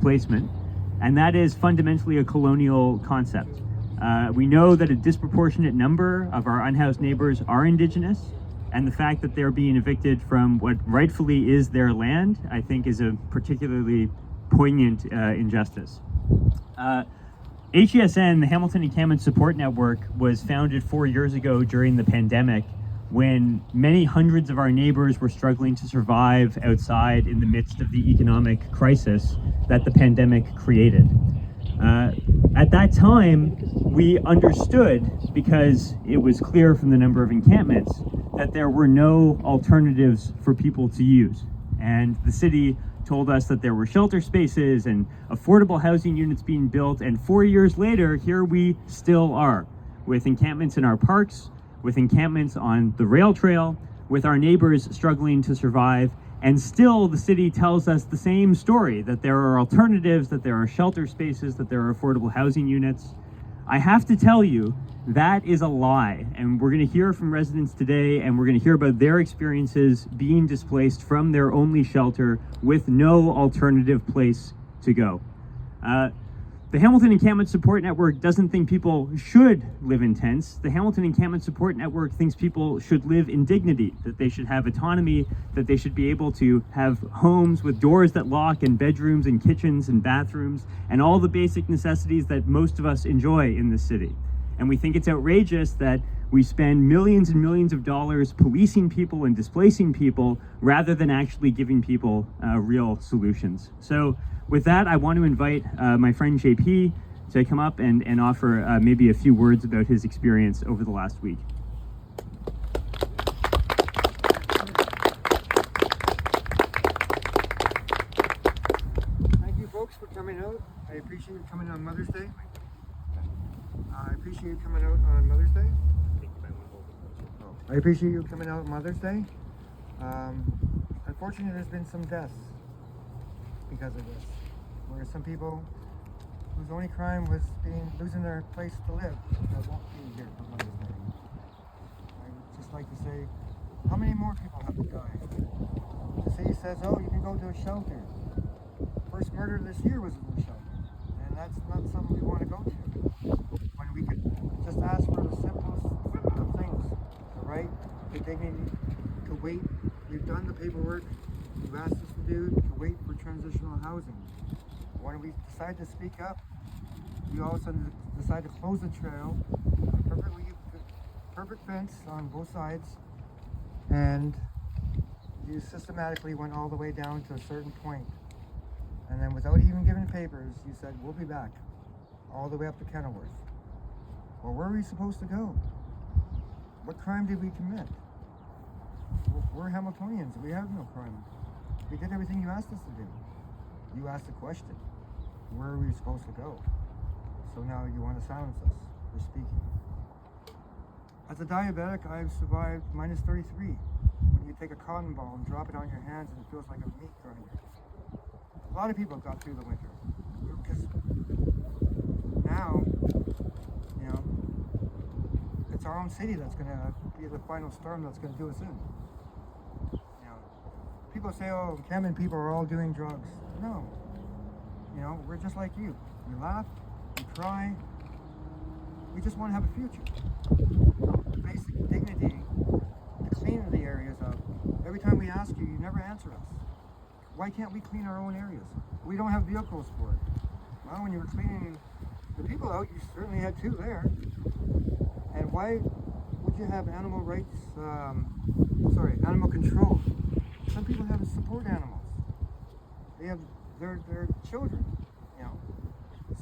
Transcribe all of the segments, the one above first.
displacement, and that is fundamentally a colonial concept. We know that a disproportionate number of our unhoused neighbors are Indigenous, and the fact that they're being evicted from what rightfully is their land, I think, is a particularly poignant injustice. HESN, the Hamilton Encampment Support Network, was founded 4 years ago during the pandemic, when many hundreds of our neighbors were struggling to survive outside in the midst of the economic crisis that the pandemic created. At that time, we understood, because it was clear from the number of encampments, that there were no alternatives for people to use. And the city told us that there were shelter spaces and affordable housing units being built, and 4 years later, here we still are, with encampments in our parks, with encampments on the rail trail, with our neighbors struggling to survive, and still the city tells us the same story, that there are alternatives, that there are shelter spaces, that there are affordable housing units. I have to tell you, that is a lie, and we're going to hear from residents today, and we're going to hear about their experiences being displaced from their only shelter with no alternative place to go. The Hamilton Encampment Support Network doesn't think people should live in tents. The Hamilton Encampment Support Network thinks people should live in dignity, that they should have autonomy, that they should be able to have homes with doors that lock, and bedrooms and kitchens and bathrooms, and all the basic necessities that most of us enjoy in this city. And we think it's outrageous that we spend millions and millions of dollars policing people and displacing people rather than actually giving people real solutions. So with that, I want to invite my friend JP to come up and offer maybe a few words about his experience over the last week. Thank you folks for coming out. I appreciate you coming on Mother's Day. I appreciate you coming out on Mother's Day. I appreciate you coming out on Mother's Day. Unfortunately, there's been some deaths because of this, where some people whose only crime was losing their place to live that won't be here for Mother's Day. I would just like to say, how many more people have to die? The city says, oh, you can go to a shelter. First murder this year was in a shelter, and that's not something we want to go to. When we could just ask for the simplest of things, the right to dignity, to wait. We've done the paperwork you've asked us to do, to wait for transitional housing. When we decide to speak up, we all of a sudden decide to close the trail, perfect fence on both sides, and you systematically went all the way down to a certain point. And then without even giving papers, you said, we'll be back, all the way up to Kenilworth. Well, where are we supposed to go? What crime did we commit? We're Hamiltonians, we have no crime. We did everything you asked us to do. You asked a question, where are we supposed to go? So now you want to silence us for speaking. As a diabetic, I've survived minus 33. When you take a cotton ball and drop it on your hands and it feels like a meat grinder. A lot of people got through the winter. Because now, you know, it's our own city that's going to be the final storm that's going to do us in. You know, people say, oh, Encampment people are all doing drugs. No. You know, we're just like you. We laugh, we cry. We just want to have a future. The basic dignity, the cleaning the areas up. Every time we ask you, you never answer us. Why can't we clean our own areas? We don't have vehicles for it. Well, when you were cleaning the people out, you certainly had two there. And why would you have animal rights, animal control? Some people have support animals. They have their children, you know.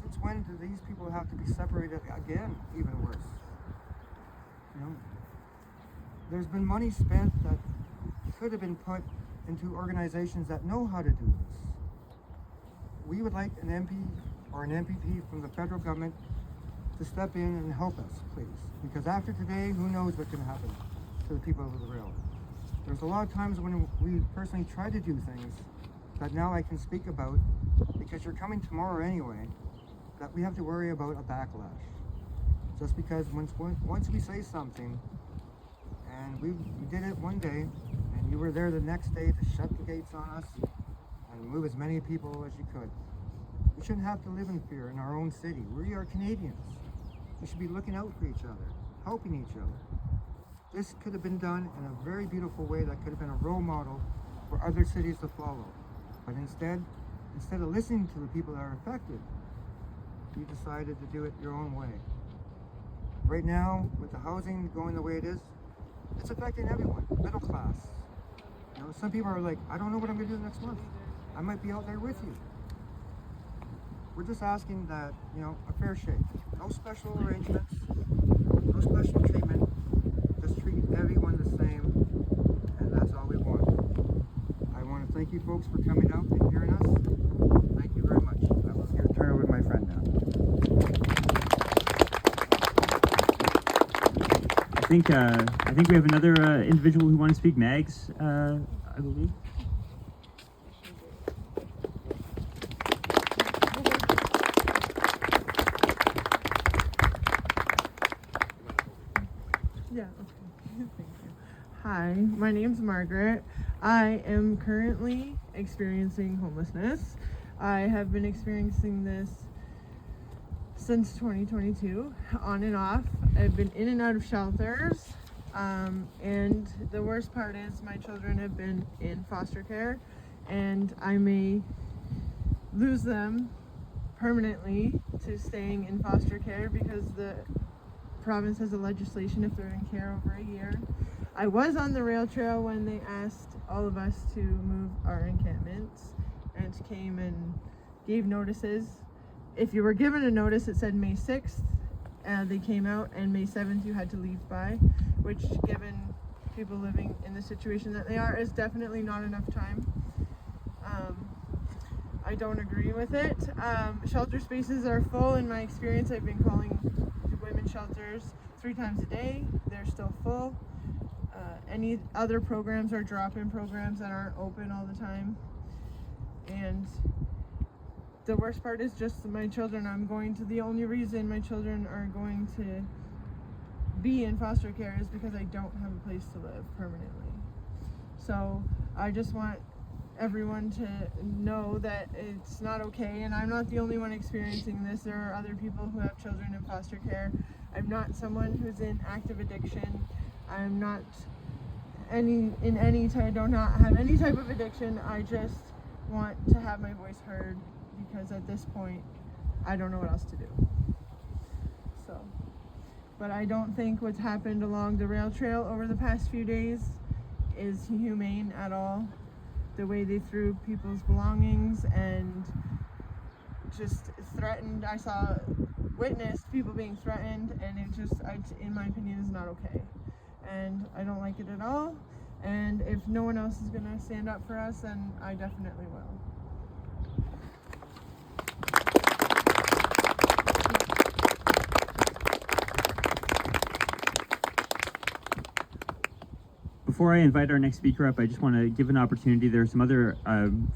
Since when do these people have to be separated again, even worse? You know, there's been money spent that could have been put into organizations that know how to do this. We would like an MP or an MPP from the federal government to step in and help us, please. Because after today, who knows what's going to happen to the people over the rail. There's a lot of times when we personally try to do things that now I can speak about, because you're coming tomorrow anyway, that we have to worry about a backlash. Just because once we say something, and we did it one day, and you were there the next day to shut the gates on us and move as many people as you could. We shouldn't have to live in fear in our own city. We are Canadians. We should be looking out for each other, helping each other. This could have been done in a very beautiful way that could have been a role model for other cities to follow. But instead of listening to the people that are affected, you decided to do it your own way. Right now, with the housing going the way it is, it's affecting everyone, middle class. You know, some people are like, I don't know what I'm gonna do next month. I might be out there with you. We're just asking that, you know, a fair shake. No special arrangements, no special treatment. Just treat everyone the same, and that's all we want. I want to thank you folks for coming out and hearing us. Thank you very much. I will turn over to my friend now. I think we have another individual who wants to speak. Mags, I believe. Yeah, okay. Thank you. Hi, my name's Margaret. I am currently experiencing homelessness. I have been experiencing this since 2022, on and off. I've been in and out of shelters, and the worst part is my children have been in foster care, and I may lose them permanently to staying in foster care because the province has a legislation if they're in care over a year. I was on the rail trail when they asked all of us to move our encampments and came and gave notices. If you were given a notice, it said May 6th, they came out, and May 7th you had to leave by, which, given people living in the situation that they are, is definitely not enough time. I don't agree with it. Shelter spaces are full. In my experience, I've been calling women's shelters 3 times a day. They're still full. Any other programs are drop-in programs that aren't open all the time. And the worst part is just my children. The only reason my children are going to be in foster care is because I don't have a place to live permanently. So I just want everyone to know that it's not okay, and I'm not the only one experiencing this. There are other people who have children in foster care. I'm not someone who's in active addiction. I'm not I do not have any type of addiction. I just want to have my voice heard, because at this point I don't know what else to do. So, but I don't think what's happened along the rail trail over the past few days is humane at all. The way they threw people's belongings and just threatened. I witnessed people being threatened, and it just, in my opinion, is not okay. And I don't like it at all. And if no one else is gonna stand up for us, then I definitely will. Before I invite our next speaker up, I just want to give an opportunity. There are some other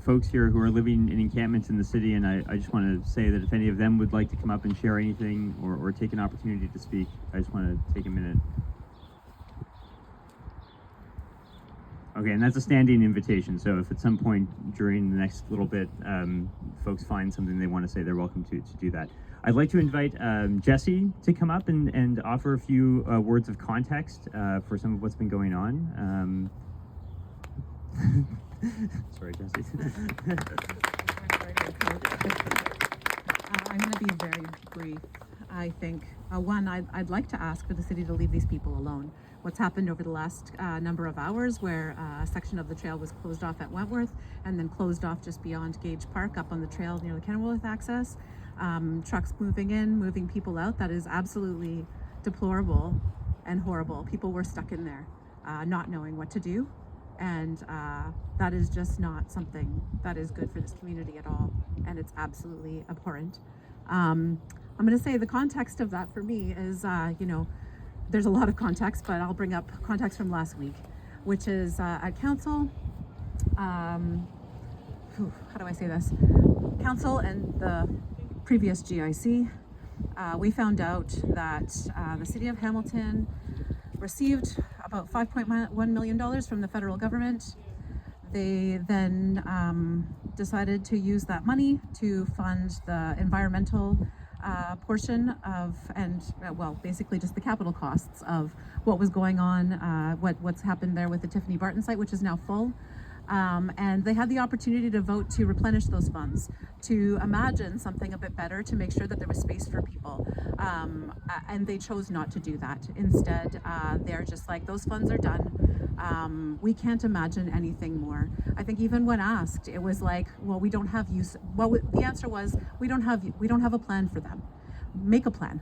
folks here who are living in encampments in the city, and I just want to say that if any of them would like to come up and share anything or take an opportunity to speak, I just want to take a minute. Okay, and that's a standing invitation, so if at some point during the next little bit folks find something they want to say, they're welcome to do that. I'd like to invite Jesse to come up and offer a few words of context for some of what's been going on. Sorry, Jesse. I'm going to be very brief. I think, one, I'd like to ask for the city to leave these people alone. What's happened over the last number of hours, where a section of the trail was closed off at Wentworth and then closed off just beyond Gage Park up on the trail near the Kenilworth access. Trucks moving in, moving people out, that is absolutely deplorable and horrible. People were stuck in there, not knowing what to do. And that is just not something that is good for this community at all. And it's absolutely abhorrent. I'm going to say the context of that for me is, there's a lot of context, but I'll bring up context from last week, which is at council. How do I say this? Council and the previous GIC, we found out that the city of Hamilton received about $5.1 million from the federal government. They then decided to use that money to fund the environmental portion of, and well, basically just the capital costs of what was going on, what's happened there with the Tiffany Barton site, which is now full. And they had the opportunity to vote to replenish those funds, to imagine something a bit better, to make sure that there was space for people. And they chose not to do that. Instead, they're just like, those funds are done. We can't imagine anything more. I think even when asked, it was like, well, we don't have use. Well, the answer was, we don't have a plan for them. Make a plan.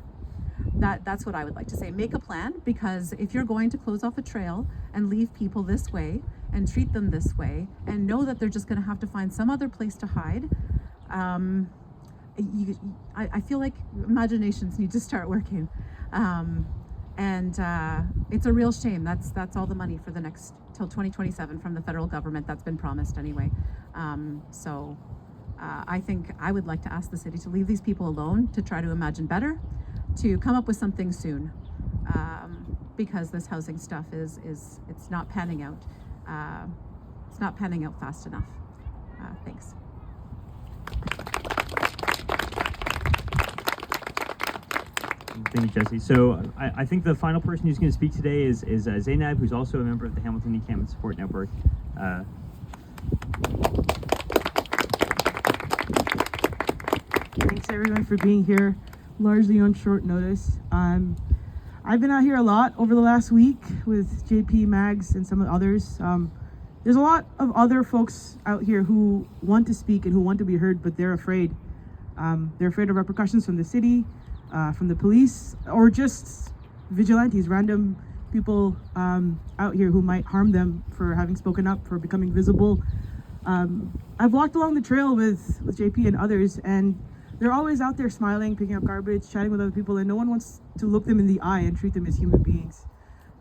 That's what I would like to say. Make a plan, because if you're going to close off a trail and leave people this way and treat them this way and know that they're just going to have to find some other place to hide, I feel like imaginations need to start working. And it's a real shame. That's all the money for the next till 2027 from the federal government that's been promised anyway. So I think I would like to ask the city to leave these people alone, to try to imagine better, to come up with something soon, because this housing stuff it's not panning out. It's not panning out fast enough. Thanks. Thank you, Jesse. So I think the final person who's going to speak today is Zainab, who's also a member of the Hamilton Encampment Support Network. Thanks everyone for being here, largely on short notice. I've been out here a lot over the last week with JP, Mags, and some others. There's a lot of other folks out here who want to speak and who want to be heard, but they're afraid. They're afraid of repercussions from the city, from the police, or just vigilantes, random people out here who might harm them for having spoken up, for becoming visible. I've walked along the trail with JP and others, and they're always out there smiling, picking up garbage, chatting with other people, and no one wants to look them in the eye and treat them as human beings.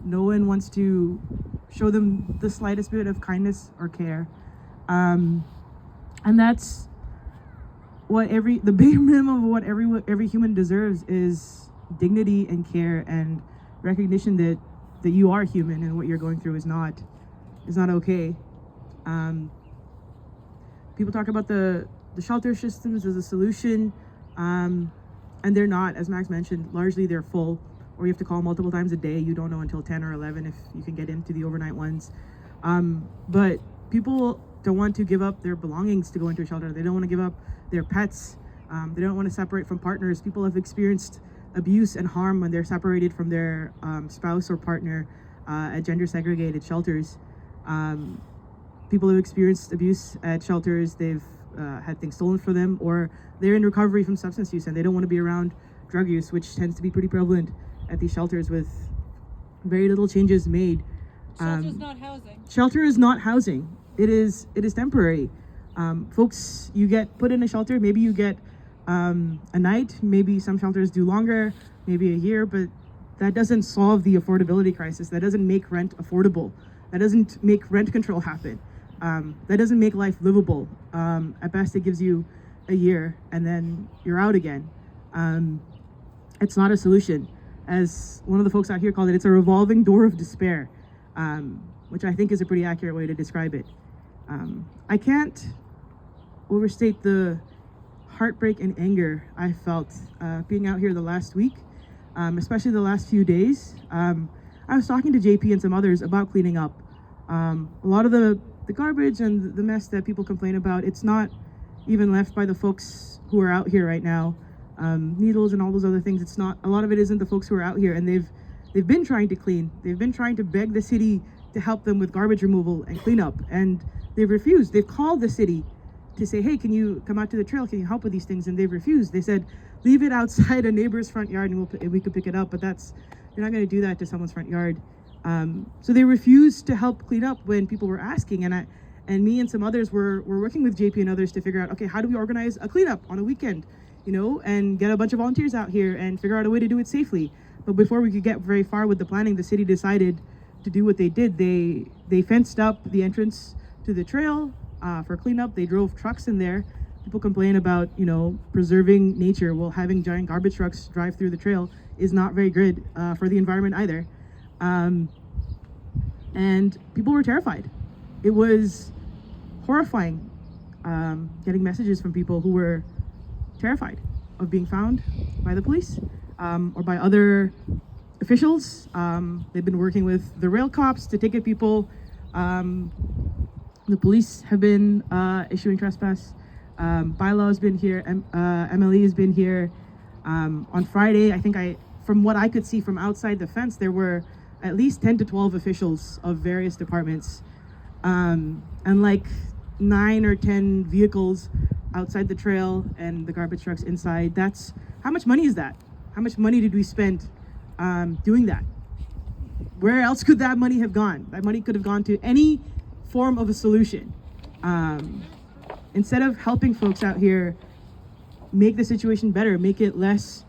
No one wants to show them the slightest bit of kindness or care. And that's what the bare minimum of what every human deserves is dignity and care and recognition that you are human and what you're going through is not okay. People talk about the shelter systems as a solution, and they're not. As Max mentioned, largely they're full, or you have to call multiple times a day. You don't know until 10 or 11 if you can get into the overnight ones. But people don't want to give up their belongings to go into a shelter. They don't want to give up their pets. They don't want to separate from partners. People have experienced abuse and harm when they're separated from their spouse or partner at gender segregated shelters. People have experienced abuse at shelters. They've had things stolen from them, or they're in recovery from substance use and they don't want to be around drug use, which tends to be pretty prevalent at these shelters with very little changes made. Shelter's not housing. Shelter is not housing. It is temporary. Folks, you get put in a shelter, maybe you get a night, maybe some shelters do longer, maybe a year, but that doesn't solve the affordability crisis. That doesn't make rent affordable. That doesn't make rent control happen. That doesn't make life livable. At best, it gives you a year and then you're out again. It's not a solution. As one of the folks out here called it, it's a revolving door of despair, which I think is a pretty accurate way to describe it. I can't overstate the heartbreak and anger I felt being out here the last week, especially the last few days. I was talking to JP and some others about cleaning up. A lot of the garbage and the mess that people complain about, it's not even left by the folks who are out here right now. Needles and all those other things, it's not, a lot of it isn't the folks who are out here, and they've been trying to clean. They've been trying to beg the city to help them with garbage removal and cleanup, and they've refused. They've called the city to say, hey, can you come out to the trail? Can you help with these things? And they've refused. They said, leave it outside a neighbor's front yard and we could pick it up, but you're not gonna do that to someone's front yard. So they refused to help clean up when people were asking, and me and some others were working with JP and others to figure out, okay, how do we organize a cleanup on a weekend, and get a bunch of volunteers out here and figure out a way to do it safely. But before we could get very far with the planning, the city decided to do what they did. They fenced up the entrance to the trail for cleanup. They drove trucks in there. People complain about, preserving nature. Well, having giant garbage trucks drive through the trail is not very good for the environment either. And people were terrified. It was horrifying. getting messages from people who were terrified of being found by the police or by other officials. They've been working with the rail cops to ticket people. The police have been issuing trespass. Bylaw has been here. MLE has been here. On Friday, from what I could see from outside the fence, there were at least 10 to 12 officials of various departments, and like 9 or 10 vehicles outside the trail and the garbage trucks inside. That's how much money is that? How much money did we spend doing that? Where else could that money have gone? That money could have gone to any form of a solution. Instead of helping folks out here make the situation better, make it less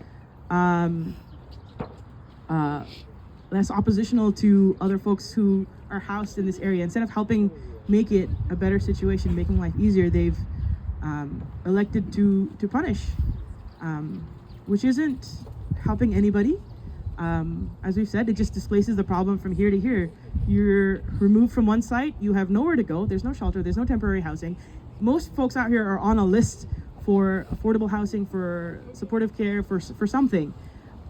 less oppositional to other folks who are housed in this area. Instead of helping make it a better situation, making life easier, they've elected to punish, which isn't helping anybody. As we've said, it just displaces the problem from here to here. You're removed from one site, you have nowhere to go, there's no shelter, there's no temporary housing. Most folks out here are on a list for affordable housing, for supportive care, for something.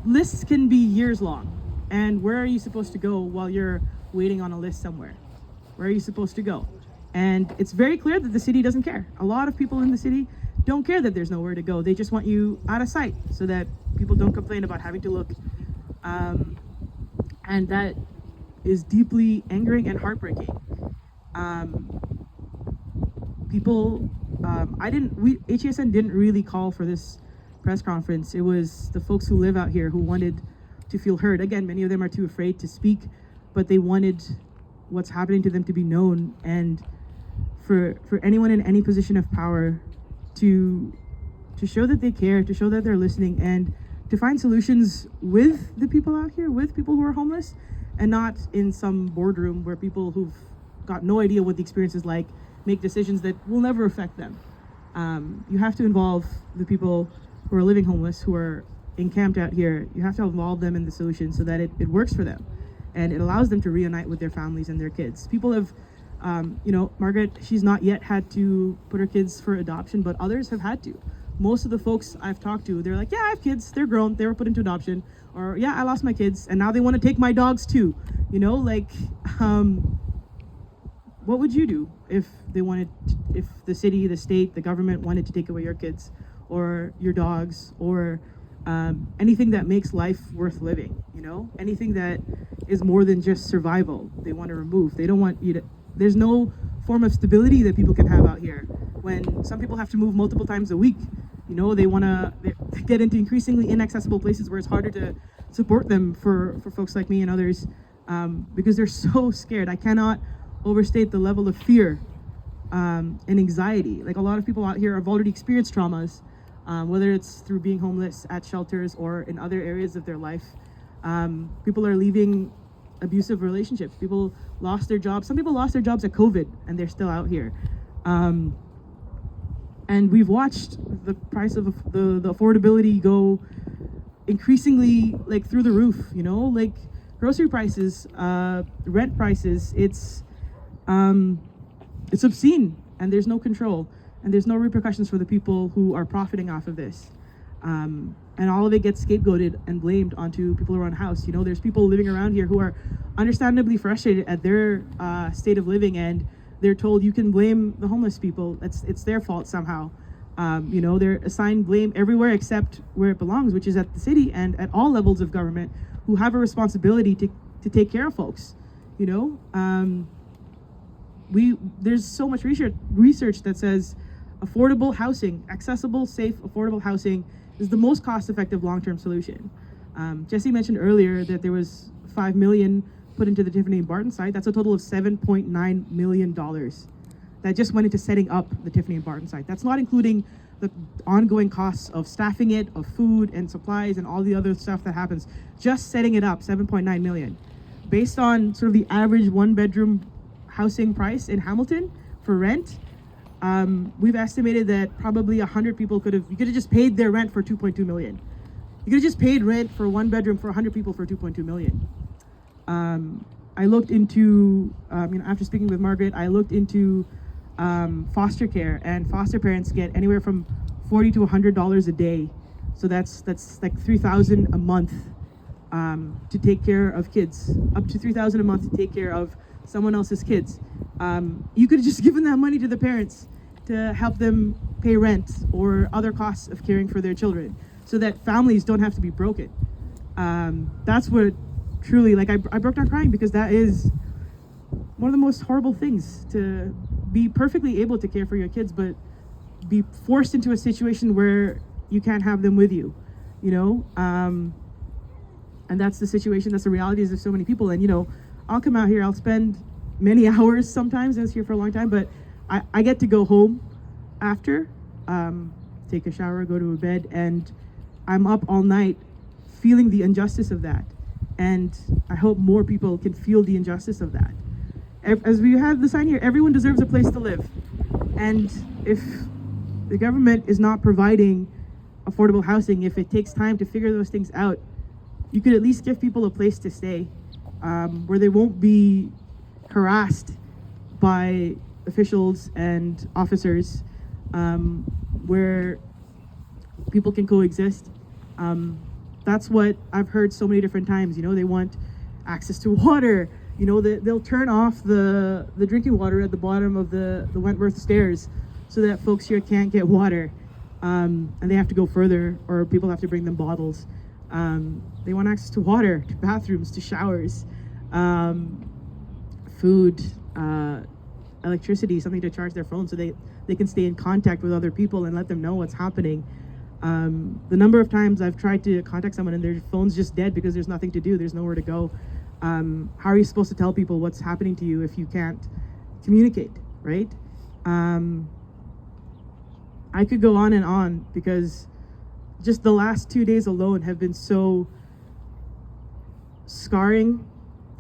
Lists can be years long. And where are you supposed to go while you're waiting on a list somewhere? Where are you supposed to go? And it's very clear that the city doesn't care. A lot of people in the city don't care that there's nowhere to go. They just want you out of sight so that people don't complain about having to look. And that is deeply angering and heartbreaking. HESN didn't really call for this press conference. It was the folks who live out here who wanted to feel heard. Again, many of them are too afraid to speak, but they wanted what's happening to them to be known, and for anyone in any position of power to show that they care, to show that they're listening, and to find solutions with the people out here, with people who are homeless, and not in some boardroom where people who've got no idea what the experience is like make decisions that will never affect them. You have to involve the people who are living homeless, who are encamped out here. You have to involve them in the solution so that it works for them and it allows them to reunite with their families and their kids. People have, Margaret, she's not yet had to put her kids for adoption, but others have had to. Most of the folks I've talked to, they're like, yeah, I have kids, they're grown, they were put into adoption, or yeah, I lost my kids and now they want to take my dogs too. What would you do if the city, the state, the government wanted to take away your kids or your dogs or anything that makes life worth living, anything that is more than just survival, they want to remove. They don't want you to, there's no form of stability that people can have out here. When some people have to move multiple times a week, they want to get into increasingly inaccessible places where it's harder to support them for folks like me and others, because they're so scared. I cannot overstate the level of fear and anxiety. Like, a lot of people out here have already experienced traumas, whether it's through being homeless at shelters or in other areas of their life. People are leaving abusive relationships. People lost their jobs. Some people lost their jobs at COVID and they're still out here. And we've watched the price of the affordability go increasingly through the roof, like grocery prices, rent prices. It's obscene, and there's no control, and there's no repercussions for the people who are profiting off of this. And all of it gets scapegoated and blamed onto people who are unhoused. There's people living around here who are understandably frustrated at their state of living, and they're told you can blame the homeless people. It's their fault somehow. They're assigned blame everywhere except where it belongs, which is at the city and at all levels of government who have a responsibility to take care of folks. There's so much research that says affordable housing, accessible, safe, affordable housing is the most cost-effective long-term solution. Jesse mentioned earlier that there was $5 million put into the Tiffany and Barton site. That's a total of $7.9 million that just went into setting up the Tiffany and Barton site. That's not including the ongoing costs of staffing it, of food and supplies and all the other stuff that happens. Just setting it up, $7.9 million. Based on sort of the average one-bedroom housing price in Hamilton for rent, we've estimated that probably 100 people you could have just paid their rent for $2.2 million. You could have just paid rent for one bedroom for 100 people for $2.2 million. I looked into, after speaking with Margaret, I looked into foster care, and foster parents get anywhere from $40 to $100 a day. So that's like $3,000 a month to take care of kids, up to $3,000 a month to take care of someone else's kids. You could have just given that money to the parents to help them pay rent or other costs of caring for their children, so that families don't have to be broken. That's what truly, like, I broke down crying, because that is one of the most horrible things, to be perfectly able to care for your kids, but be forced into a situation where you can't have them with you, you know? And that's the situation, that's the realities of so many people. And, you know, I'll come out here, I'll spend many hours sometimes, I was here for a long time, but I get to go home after, take a shower, go to a bed, and I'm up all night feeling the injustice of that. And I hope more people can feel the injustice of that. As we have the sign here, everyone deserves a place to live. And if the government is not providing affordable housing, if it takes time to figure those things out, you could at least give people a place to stay, where they won't be harassed by officials and officers, where people can coexist. That's what I've heard so many different times. You know, they want access to water. You know, they'll turn off the drinking water at the bottom of the Wentworth stairs so that folks here can't get water, and they have to go further, or people have to bring them bottles. They want access to water, to bathrooms, to showers, food, electricity, something to charge their phone so they can stay in contact with other people and let them know what's happening. The number of times I've tried to contact someone and their phone's just dead because there's nothing to do, there's nowhere to go. How are you supposed to tell people what's happening to you if you can't communicate, right? I could go on because just the last 2 days alone have been so scarring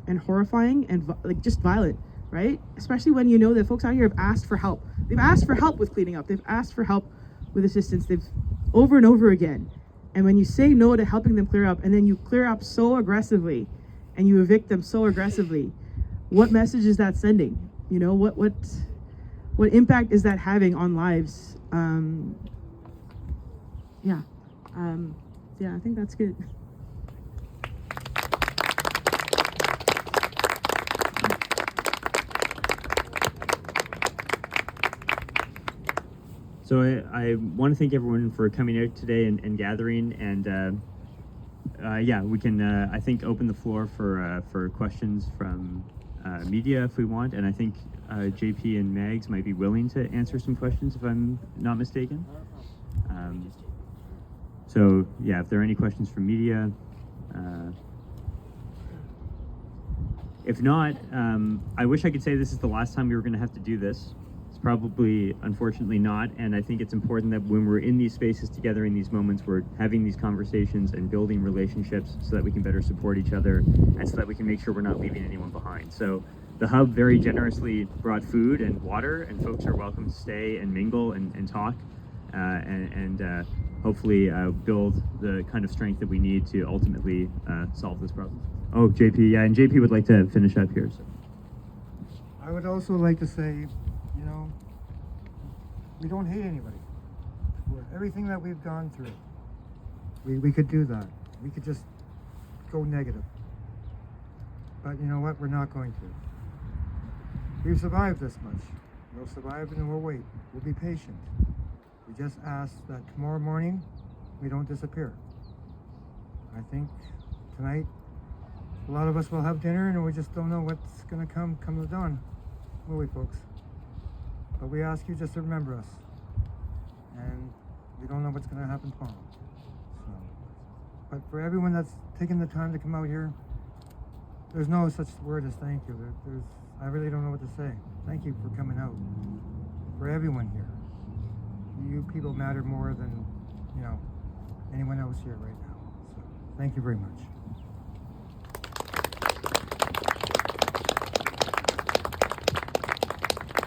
and horrifying and like just violent, right? Especially when you know that folks out here have asked for help. They've asked for help with cleaning up. They've asked for help with assistance. They've over and over again. And when you say no to helping them clear up, and then you clear up so aggressively and you evict them so aggressively, what message is that sending? You know, what impact is that having on lives? Yeah, I think that's good. So I want to thank everyone for coming out today and gathering, and yeah, we can I think open the floor for questions from media if we want, and I think JP and Mags might be willing to answer some questions if I'm not mistaken. So yeah, if there are any questions from media, if not, I wish I could say this is the last time we were going to have to do this. It's probably, unfortunately, not, and I think it's important that when we're in these spaces together in these moments, we're having these conversations and building relationships so that we can better support each other and so that we can make sure we're not leaving anyone behind. So the Hub very generously brought food and water, and folks are welcome to stay and mingle and talk and hopefully build the kind of strength that we need to ultimately solve this problem. Oh, JP, yeah, and JP would like to finish up here. So. I would also like to say, you know, we don't hate anybody. For everything that we've gone through, we could do that. We could just go negative. But you know what? We're not going to. We've survived this much. We'll survive and we'll wait. We'll be patient. We just ask that tomorrow morning we don't disappear. I think tonight a lot of us will have dinner and we just don't know what's going to come the dawn, will we, folks? But we ask you just to remember us, and we don't know what's going to happen tomorrow. So, but for everyone that's taken the time to come out here, there's no such word as thank you. I really don't know what to say. Thank you for coming out. For everyone here, you people matter more than, you know, anyone else here right now. So thank you very much.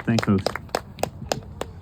Thanks, folks.